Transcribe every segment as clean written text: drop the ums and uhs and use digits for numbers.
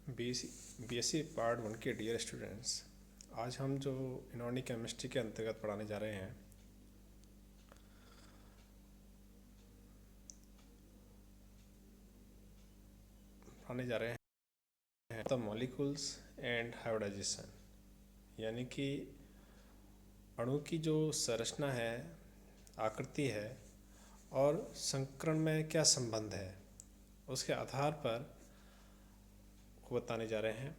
BSc part 1 के dear students, आज हम जो इनऑर्गेनिक केमिस्ट्री के अंतर्गत पढ़ाने जा रहे हैं द मॉलिक्यूल्स एंड हाइब्रिडाइजेशन, यानी कि अणु की जो संरचना है, आकृति है और संकरण में क्या संबंध है, उसके आधार पर को बताने जा रहे हैं।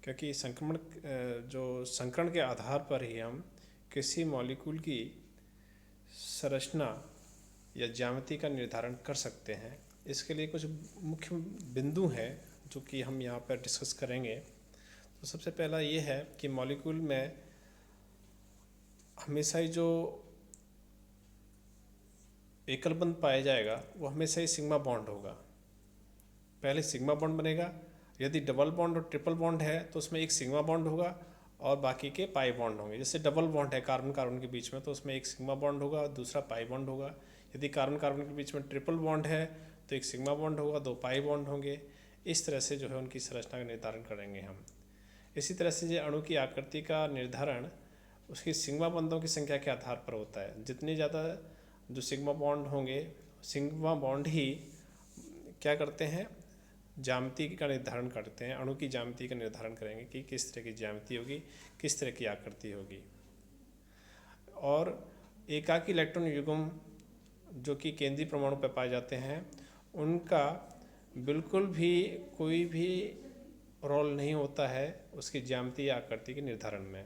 क्योंकि संकरण के आधार पर ही हम किसी मॉलिक्यूल की संरचना या ज्यामिति का निर्धारण कर सकते हैं। इसके लिए कुछ मुख्य बिंदु हैं जो कि हम यहाँ पर डिस्कस करेंगे। तो सबसे पहला ये है कि मॉलिक्यूल में हमेशा ही जो एकल बंध पाया जाएगा वो हमेशा ही सिग्मा बॉन्ड होगा। पहले सिग्मा बॉन्ड बनेगा, यदि डबल बॉन्ड और ट्रिपल बॉन्ड है तो उसमें एक सिग्मा बॉन्ड होगा और बाकी के पाई बॉन्ड होंगे। जैसे डबल बॉन्ड है कार्बन कार्बन के बीच में तो उसमें एक सिग्मा बॉन्ड होगा और दूसरा पाई बॉन्ड होगा। यदि कार्बन कार्बन के बीच में ट्रिपल बॉन्ड है तो एक सिग्मा बॉन्ड होगा, दो पाई बॉन्ड होंगे। इस तरह से जो है उनकी संरचना का निर्धारण करेंगे हम। इसी तरह से जो अणु की आकृति का निर्धारण उसकी सिग्मा बॉन्डों की संख्या के आधार पर होता है। जितने ज़्यादा जो सिग्मा बॉन्ड होंगे, सिग्मा बॉन्ड ही क्या करते हैं, ज्यामिति का निर्धारण करते हैं। अणु की ज्यामिति का निर्धारण करेंगे कि किस तरह की ज्यामिति होगी, किस तरह की आकृति होगी। और एकाकी इलेक्ट्रॉन युग्म जो कि केंद्रीय परमाणु पर पाए जाते हैं, उनका बिल्कुल भी कोई भी रोल नहीं होता है उसकी ज्यामिति या आकृति के निर्धारण में।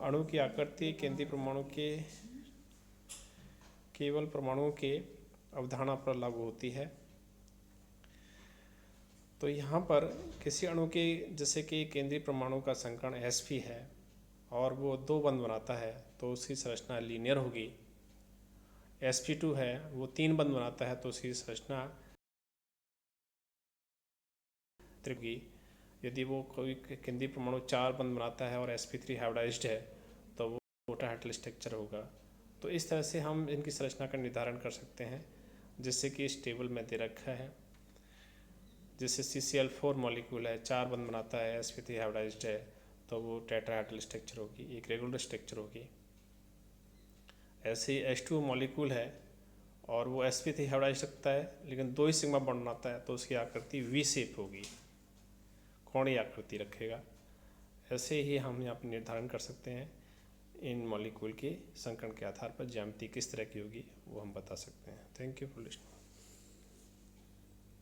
अणु की आकृति केंद्रीय परमाणु के केवल परमाणुओं के अवधारणा पर लागू होती है। तो यहाँ पर किसी अणु के, जैसे कि केंद्रीय परमाणु का संकरण sp है और वो दो बंध बनाता है तो उसकी संरचना लीनियर होगी। sp2 है, वो तीन बंध बनाता है तो उसकी संरचना त्रिकोणीय। यदि वो कोई केंद्रीय परमाणु चार बंध बनाता है और sp3 हाइब्रिडाइज्ड है तो वो टेट्राहेड्रल स्ट्रक्चर होगा। तो इस तरह से हम इनकी संरचना का निर्धारण कर सकते हैं, जिससे कि इस टेबल में दे रखा है। जैसे CCl4 मॉलिक्यूल है, चार बंध बनाता है, sp3 हाइब्रिडाइज्ड है तो वो टेट्राहेड्रल स्ट्रक्चर होगी, एक रेगुलर स्ट्रक्चर होगी। ऐसे ही H2 मॉलिक्यूल है और वो sp3 हाइब्रिडाइज्ड रखता है लेकिन दो ही सिग्मा बॉन्ड बनाता है तो उसकी आकृति V शेप होगी, कोणीय आकृति रखेगा। ऐसे ही हम यहाँ पर निर्धारण कर सकते हैं इन मॉलिक्यूल के संकरण के आधार पर ज्यामिति किस तरह की होगी वो हम बता सकते हैं। Thank you for listening.